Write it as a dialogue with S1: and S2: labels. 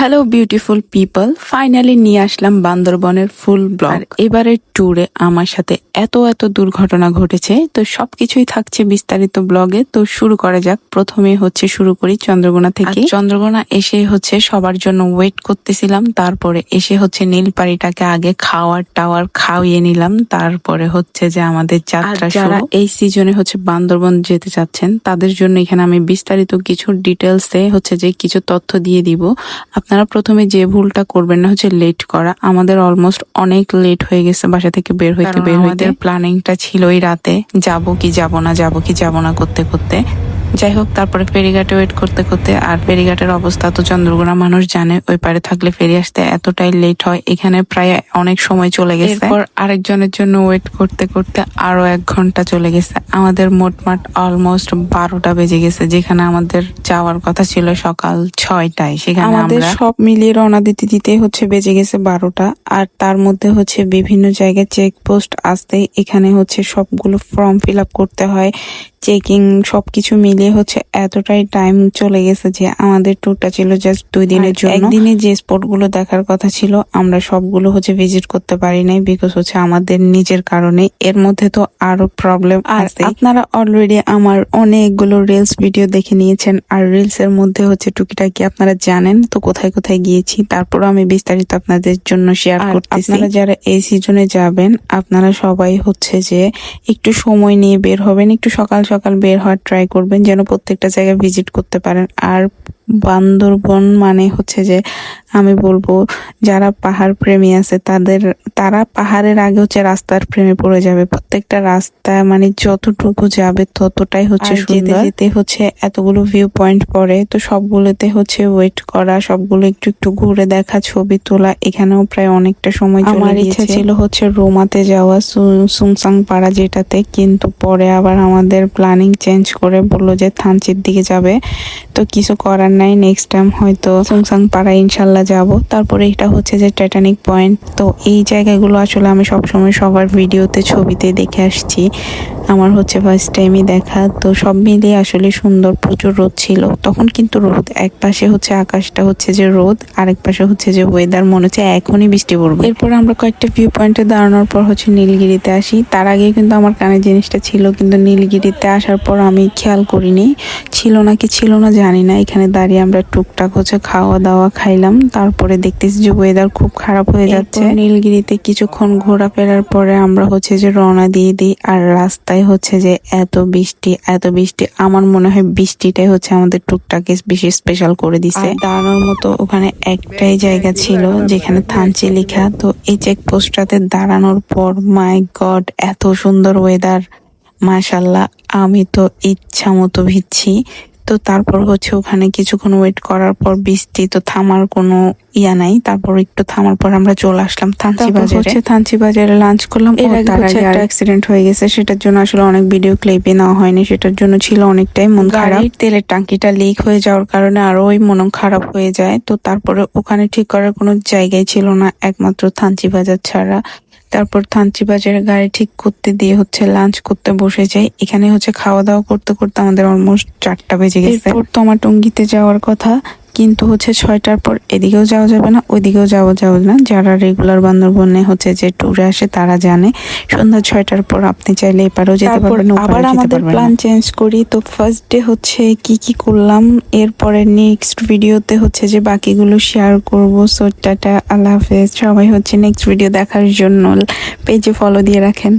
S1: Hello beautiful people, finally নিয়ে আসলাম বান্দরবনের ফুল blog. এবারের ট্যুরে আমার সাথে এত দুর্ঘটনা ঘটেছে, তো সবকিছুই থাকছে বিস্তারিত ব্লগে। তো শুরু করা যাক। প্রথমে শুরু করি চন্দ্রকোনা থেকে। চন্দ্রকোনা এসে সবার জন্য ওয়েট করতেছিলাম। তারপরে এসে নীলপাড়িটাকে আগে টাওয়ার খাওয়িয়ে নিলাম। তারপরে যে আমাদের যাত্রা শুরু। এই সিজনে বান্দরবন যেতে চাচ্ছেন তাদের জন্য এখানে আমি বিস্তারিত কিছু ডিটেলসে যে কিছু তথ্য দিয়ে দিব। আপনারা প্রথমে যে ভুলটা করবেন না লেট করা। আমাদের অলমোস্ট অনেক লেট হয়ে গেছে বাসা থেকে বের হইতে। আমাদের প্ল্যানিংটা ছিল এই রাতে যাব কি যাব না করতে করতে। যাই হোক, তারপরে ফেরিঘাটে ওয়েট করতে করতে, আর ফেরিঘাটের অবস্থা তো চন্দ্রকোনা মানুষ জানে, ওই পারে থাকলে ফেরি আসতে এতটাই লেট হয়। এখানে প্রায় অনেক সময় চলে গেছে। এরপর আরেকজনের জন্য ওয়েট করতে করতে আরো 1 ঘন্টা চলে গেছে। আমাদের মোটমাট অলমোস্ট 12টা বেজে গেছে, যেখানে আমাদের যাওয়ার কথা ছিল সকাল 6টায়। সেখানে আমাদের সব মিলিয়ে রওনা দিতে দিতে বেজে গেছে 12টা। আর তার মধ্যে বিভিন্ন জায়গায় চেকপোস্ট আসতে, এখানে সবগুলো ফর্ম ফিল আপ করতে হয়, চেকিং সবকিছু মিলিয়ে এতটাই টাইম চলে গেছে যে আমাদের ট্যুরটা ছিল জাস্ট 2 দিনের জন্য। একদিনে যে স্পট গুলো দেখার কথা ছিল আমরা সবগুলো ভিজিট করতে পারি নাই, বিকজ আমাদের নিজের কারণে। এর মধ্যে তো আরো প্রবলেম আছে। আপনারা অলরেডি আমার অনেকগুলো রিলস ভিডিও দেখে নিয়েছেন, আর রিলস এর মধ্যে টুকিটাকি আপনারা জানেন তো কোথায় কোথায় গিয়েছি। তারপরও আমি বিস্তারিত আপনাদের জন্য শেয়ার করতেছি। আপনারা যারা এই সিজনে যাবেন আপনারা সবাই যে একটু সময় নিয়ে বের হবেন, একটু সকাল সকাল বের হওয়ার ট্রাই করবেন যেন প্রত্যেকটা জায়গায় ভিজিট করতে পারেন। আর বান্দরবন মানে যে আমি বলবো যারা পাহাড় প্রেমী আছে তারা পাহাড়ের আগে রাস্তার প্রেমে পড়ে যাবে। প্রত্যেকটা রাস্তা মানে যতটুকু যাবে ততটাই সুন্দর। যেতে এতগুলো ভিউ পয়েন্ট পড়ে, তো সবগুলোতে ওয়েট করা, সবগুলো একটু ঘুরে দেখা, ছবি তোলা। এখানেও প্রায় অনেকটা সময় চলে গিয়েছে। আমার ইচ্ছা ছিল রোমাতে যাওয়া, সুংসাং পাড়া যেটাতে, কিন্তু পরে আবার আমাদের প্ল্যানিং চেঞ্জ করে বললো যে থানচির দিকে যাবে। তো কিছু করার নাই, নেক্সট টাইম হয়তো সুংসাং পাড়া ইনশাল্লাহ যাব। তারপরে এটা যে টাইটানিক পয়েন্ট। তো এই জায়গাগুলো আসলে আমি সবসময় সবার ভিডিওতে ছবিতে দেখে আসছি, আমার ফার্স্ট টাইমই দেখা। তো সব মিলিয়ে আসলে সুন্দর। প্রচুর রোদ ছিল তখন, কিন্তু রোদ এক পাশে আকাশটা যে রোদ, আরেক পাশে যে ওয়েদার মনে হচ্ছে এখনই বৃষ্টি পড়বে। এরপর আমরা কয়েকটা ভিউ পয়েন্টে দাঁড়ানোর পর নীলগিরিতে আসি। তার আগে কিন্তু আমার কানে জিনিসটা ছিল, কিন্তু নীলগিরিতে আসার পর আমি খেয়াল করিনি, ছিল না জানি না। এখানে দাঁড়িয়ে আমরা টুকটাক খাওয়া দাওয়া খাইলাম। তারপরে দেখতেছি যে ওয়েদার খুব খারাপ হয়ে যাচ্ছে। নীলগিরিতে কিছুক্ষণ ঘোরাফেরার পরে আমরা যে রওনা দিয়ে দিই। আর রাস্তায় যে এত বৃষ্টি, আমার মনে হয় বৃষ্টিটাই আমাদের টুকটাকে বেশি স্পেশাল করে দিছে। দাঁড়ানোর মতো ওখানে একটাই জায়গা ছিল যেখানে থানচি লেখা। তো এই চেকপোস্টটাতে দাঁড়ানোর পর মাই গড, এত সুন্দর ওয়েদার, মাশাল্লাহ। আমি তো ইচ্ছা মতো ভিজছি। তো তারপর ওখানে কিছুক্ষণ ওয়েট করার পর বৃষ্টি তো থামার কোনো নাই। তারপর একটু থামার পর আমরা চলে আসলাম থানচি বাজারে। থানচি বাজারে লাঞ্চ করলাম। তার আগে একটা অ্যাক্সিডেন্ট হয়ে গেছে, সেটার জন্য আসলে অনেক ভিডিও ক্লিপে নেওয়া হয়নি। সেটার জন্য ছিল অনেকটাই মন খারাপ। তেলের টাঙ্কিটা লিক হয়ে যাওয়ার কারণে আরো মন খারাপ হয়ে যায়। তো তারপরে ওখানে ঠিক করার কোনো জায়গায় ছিল না একমাত্র থানচি বাজার ছাড়া। তারপর থানচি বাজারে গাড়ি ঠিক করতে দিয়ে লাঞ্চ করতে বসে যাই। এখানে খাওয়া দাওয়া করতে করতে আমাদের অলমোস্ট 4টা বেজে গেছে। এরপর টমাটঙ্গিতে যাওয়ার কথা, কিন্তু 6টার পর এদিকেও যাওয়া যাবে না, ওইদিকেও যাওয়া যাবে না। যারা রেগুলার বান্দরবনে যে ট্যুরে আসে তারা জানে সন্ধ্যা 6টার পর আপনি চাইলে এপারেও যেতে পারবেন। আবার আমাদের প্ল্যান চেঞ্জ করি। তো ফার্স্ট ডে কি করলাম, এরপরে নেক্সট ভিডিওতে যে বাকিগুলো শেয়ার করব। সো টাটা, আল্লাহ হাফেজ। সবাই নেক্সট ভিডিও দেখার জন্য পেজে ফলো দিয়ে রাখেন।